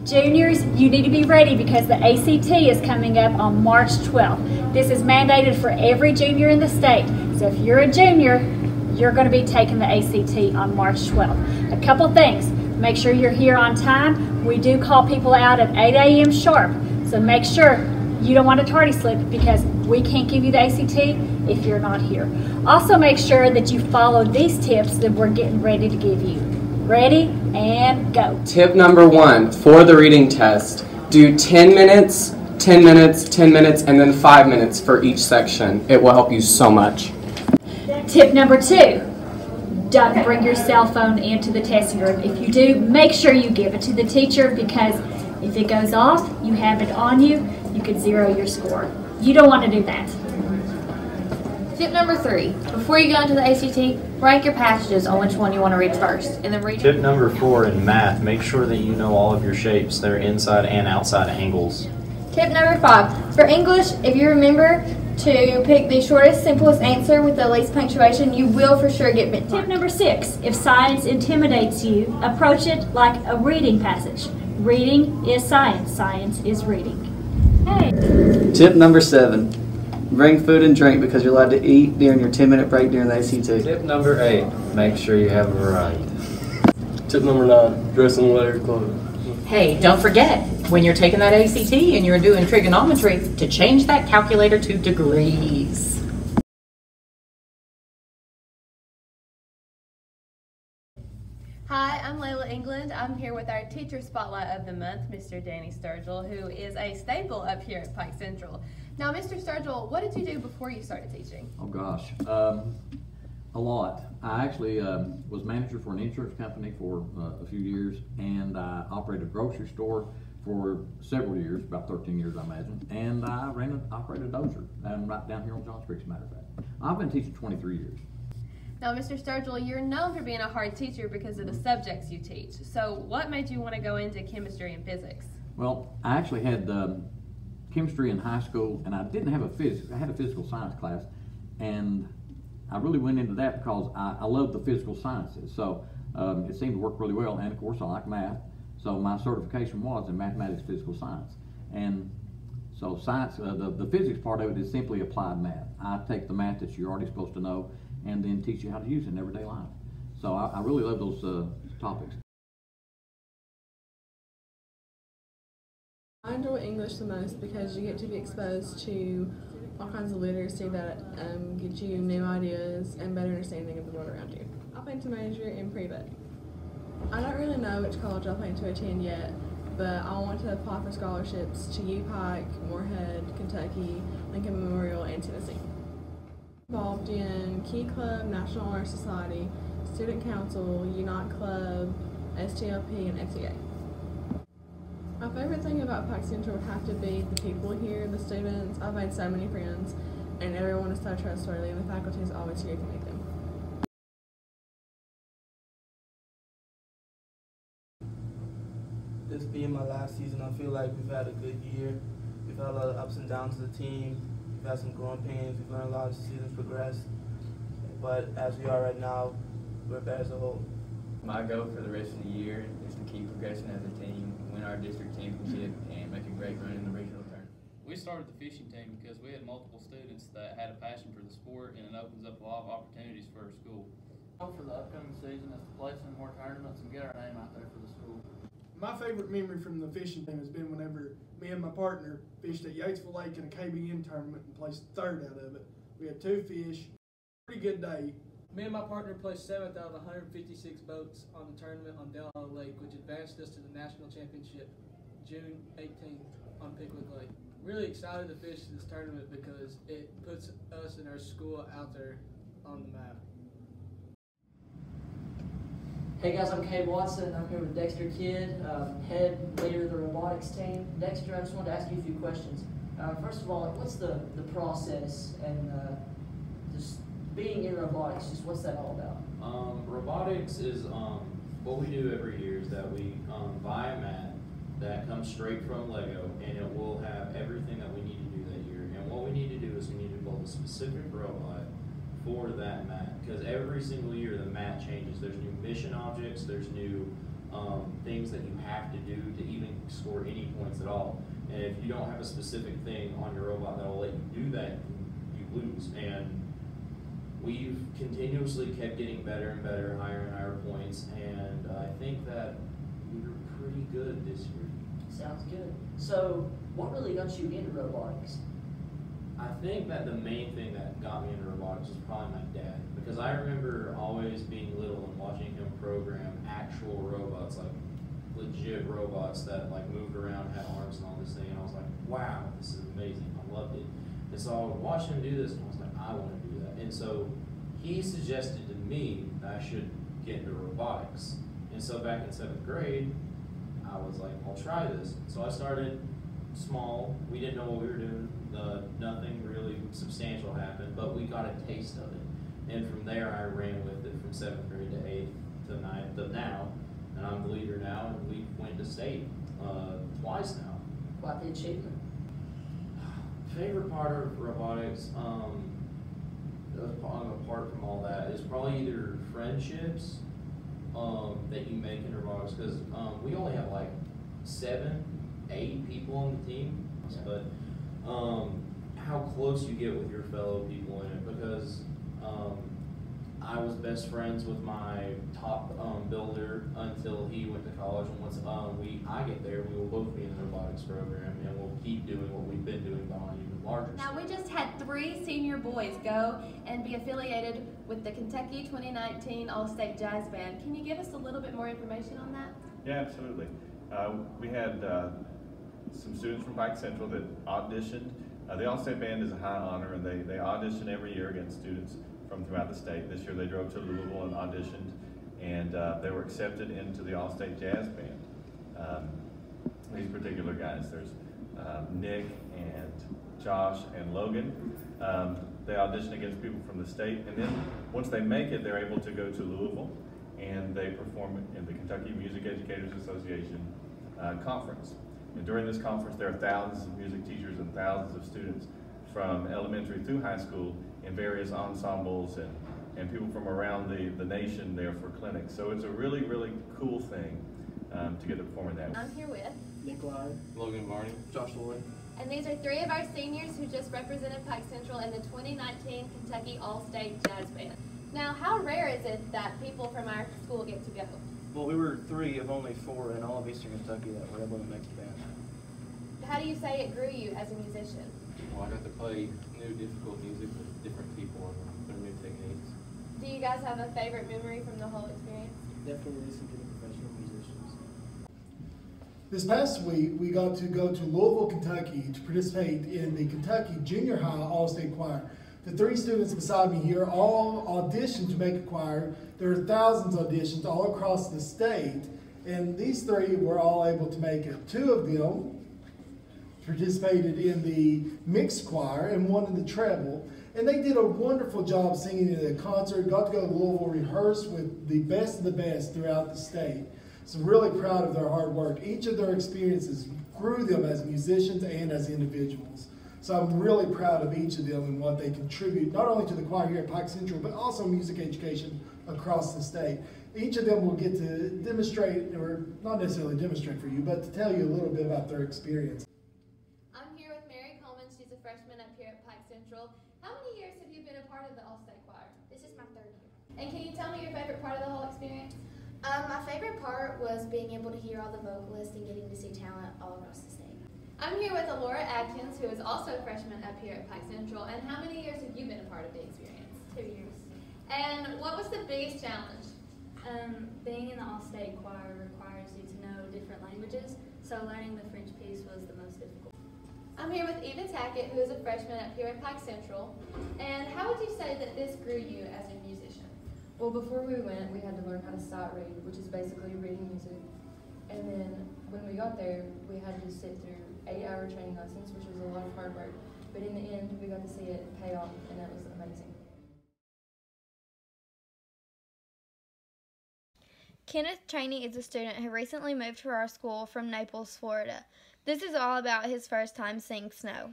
Juniors, you need to be ready because the ACT is coming up on March 12th. This is mandated for every junior in the state. So if you're a junior, you're going to be taking the ACT on March 12th. A couple things. Make sure you're here on time. We do call people out at 8 a.m. sharp. So make sure you don't want a tardy slip because we can't give you the ACT if you're not here. Also make sure that you follow these tips that we're getting ready to give you. Ready and go. Tip number 1 for the reading test. Do 10 minutes, 10 minutes, 10 minutes, and then 5 minutes for each section. It will help you so much. Tip number 2. Don't bring your cell phone into the testing room. If you do, make sure you give it to the teacher because if it goes off, you have it on you, you could zero your score. You don't want to do that. Tip number 3, before you go into the ACT, rank your passages on which one you want to read first, and then read. Tip number 4 in math, make sure that you know all of your shapes, their inside and outside angles. Tip number 5, for English, if you remember to pick the shortest, simplest answer with the least punctuation, you will for sure get mid-mark. Tip number 6, if science intimidates you, approach it like a reading passage. Reading is science, science is reading. Hey. Tip number 7. Bring food and drink because you're allowed to eat during your 10-minute break during the ACT. Tip number 8. Make sure you have a variety. Tip number 9. Dress in layered clothing. Hey, don't forget, when you're taking that ACT and you're doing trigonometry, to change that calculator to degrees. Hi, I'm Layla England. I'm here with our Teacher Spotlight of the Month, Mr. Danny Sturgill, who is a staple up here at Pike Central. Now, Mr. Sturgill, what did you do before you started teaching? Oh gosh, a lot. I actually was manager for an insurance company for a few years, and I operated a grocery store for several years, about 13 years I imagine, and I operated a dozer right down here on Johns Creek, as a matter of fact. I've been teaching 23 years. Now, Mr. Sturgill, you're known for being a hard teacher because of the subjects you teach. So what made you want to go into chemistry and physics? Well, I actually had chemistry in high school, and I didn't have I had a physical science class, and I really went into that because I love the physical sciences. So it seemed to work really well, and of course I like math. So my certification was in mathematics, physical science. And so science, the physics part of it is simply applied math. I take the math that you're already supposed to know and then teach you how to use it in everyday life. So I really love those topics. I enjoy English the most because you get to be exposed to all kinds of literacy that get you new ideas and better understanding of the world around you. I plan to major in pre-vet. I don't really know which college I plan to attend yet, but I want to apply for scholarships to U-Pike, Moorhead, Kentucky, Lincoln Memorial, and Tennessee. Involved in Key Club, National Honor Society, Student Council, Unite Club, STLP, and FTA. My favorite thing about Pike Central would have to be the people here, the students. I've made so many friends, and everyone is so trustworthy, and the faculty is always here to meet them. This being my last season, I feel like we've had a good year. We've had a lot of ups and downs of the team. We've had some growing pains. We've learned a lot as the season's progressed. But as we are right now, we're better as a whole. My goal for the rest of the year is to keep progressing as a team, win our district championship, and make a great run in the regional tournament. We started the fishing team because we had multiple students that had a passion for the sport, and it opens up a lot of opportunities for our school. My goal for the upcoming season is to place in more tournaments and get our name out there for the school. My favorite memory from the fishing team has been whenever me and my partner fished at Yatesville Lake in a KBN tournament and placed third out of it. We had 2 fish, pretty good day. Me and my partner placed 7th out of 156 boats on the tournament on Del Hollow Lake, which advanced us to the national championship June 18th on Pickwick Lake. Really excited to fish this tournament because it puts us and our school out there on the map. Hey guys, I'm Cade Watson. I'm here with Dexter Kidd, head leader of the robotics team. Dexter, I just wanted to ask you a few questions. First of all, what's the process and just being in robotics? Just what's that all about? Robotics is what we do every year is that we buy a mat that comes straight from Lego, and it will have everything that we need to do that year. And what we need to do is we need to build a specific robot for that mat, because every single year the mat changes. There's new mission objects, there's new things that you have to do to even score any points at all. And if you don't have a specific thing on your robot that'll let you do that, you lose. And we've continuously kept getting better and better, higher and higher points, and I think that we were pretty good this year. Sounds good. So, what really got you into robotics? I think that the main thing that got me into robotics was probably my dad, because I remember always being little and watching him program actual robots, like legit robots that like moved around, had arms and all this thing, and I was like, wow, this is amazing. I loved it. And so I would watch him do this, and I was like, I want to do that. And so he suggested to me that I should get into robotics. And so back in 7th grade, I was like, I'll try this. So I started small. We didn't know what we were doing. Nothing really substantial happened, but we got a taste of it. And from there, I ran with it from 7th grade to 8th to 9th to now. And I'm the leader now, and we went to state twice now. Quite the achievement. Favorite part of robotics, apart from all that, is probably either friendships that you make in robotics, because we only have like 7, 8 people on the team, but how close you get with your fellow people in it, because I was best friends with my top builder until he went to college, and once I get there, we will both be in the robotics program, and we'll keep doing what we've been doing on an even larger Now, scale. we just had 3 senior boys go and be affiliated with the Kentucky 2019 All-State Jazz Band. Can you give us a little bit more information on that? Yeah, absolutely. We had some students from Pike Central that auditioned. The All-State Band is a high honor, and they audition every year against students from throughout the state. This year they drove to Louisville and auditioned, and they were accepted into the All-State Jazz Band. These particular guys, there's Nick and Josh and Logan. They audition against people from the state, and then once they make it, they're able to go to Louisville, and they perform in the Kentucky Music Educators Association conference. And during this conference, there are thousands of music teachers and thousands of students from elementary through high school in various ensembles and people from around the nation there for clinics. So it's a really, really cool thing to get to perform in that. I'm here with Nick Lyon, Logan Varney, Josh Lloyd. And these are 3 of our seniors who just represented Pike Central in the 2019 Kentucky All-State Jazz Band. Now, how rare is it that people from our school get to go? Well, we were 3 of only 4 in all of Eastern Kentucky that were able to make the band. How do you say it grew you as a musician? Well, I got to play new, difficult music with different people and learn new techniques. Do you guys have a favorite memory from the whole experience? Definitely listen to the professional musicians. This past week, we got to go to Louisville, Kentucky to participate in the Kentucky Junior High All-State Choir. The 3 students beside me here all auditioned to make a choir. There are thousands of auditions all across the state, and these 3 were all able to make it. 2 of them participated in the mixed choir and 1 in the treble, and they did a wonderful job singing at a concert. Got to go to Louisville, rehearse with the best of the best throughout the state. So really proud of their hard work. Each of their experiences grew them as musicians and as individuals. So I'm really proud of each of them and what they contribute, not only to the choir here at Pike Central, but also music education across the state. Each of them will get to demonstrate, or not necessarily demonstrate for you, but to tell you a little bit about their experience. I'm here with Mary Coleman. She's a freshman up here at Pike Central. How many years have you been a part of the All-State Choir? This is my 3rd year. And can you tell me your favorite part of the whole experience? My favorite part was being able to hear all the vocalists and getting to see talent all across the state. I'm here with Alora Atkins, who is also a freshman up here at Pike Central. And how many years have you been a part of the experience? 2 years. And what was the biggest challenge? Being in the All-State Choir requires you to know different languages, so learning the French piece was the most difficult. I'm here with Eva Tackett, who is a freshman up here at Pike Central. And how would you say that this grew you as a musician? Well, before we went, we had to learn how to sight read, which is basically reading music. And then when we got there, we had to sit through 8-hour training lessons, which was a lot of hard work. But in the end, we got to see it pay off, and that was amazing. Kenneth Cheney is a student who recently moved to our school from Naples, Florida. This is all about his first time seeing snow.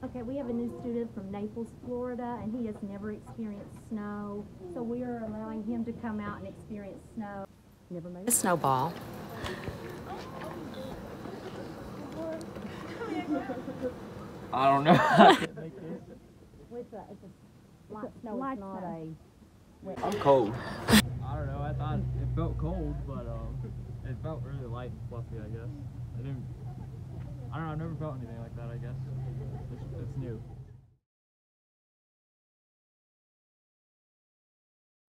Okay, we have a new student from Naples, Florida, and he has never experienced snow, so we are allowing him to come out and experience snow. Never made A snowball. I don't know. I'm cold. I don't know. I thought it felt cold, but it felt really light and fluffy. I guess. I don't know. I've never felt anything like that. I guess it's new.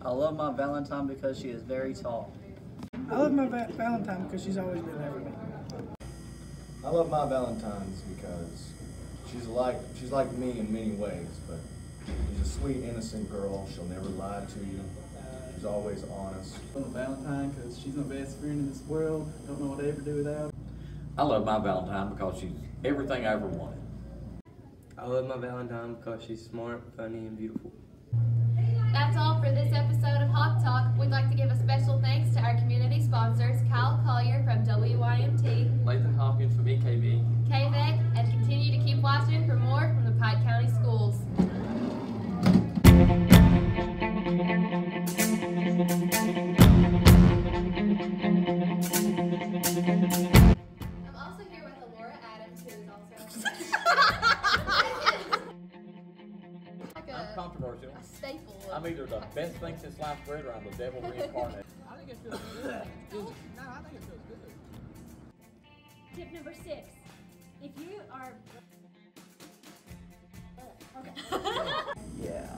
I love my Valentine because she is very tall. I love my Valentine because she's always been there for me. I love my Valentines because she's like me in many ways, but she's a sweet, innocent girl. She'll never lie to you. She's always honest. I love Valentine because she's my best friend in this world. Don't know what to ever do without her. I love my Valentine because she's everything I ever wanted. I love my Valentine because she's smart, funny, and beautiful. That's all for this episode of Hawk Talk. We'd like to give a special thanks to our community sponsors, Kyle Collier from WYMT, Lathan Hopkins from EKB, KVEC, and continue to keep watching for more from the Pike County Schools. I'm also here with Laura Adams, who is also I'm controversial. a staple. I'm either the best thing since sliced bread or I'm the devil reincarnated. I think it feels good. No, I think it feels good. Tip number 6. If you are... Okay. Yeah.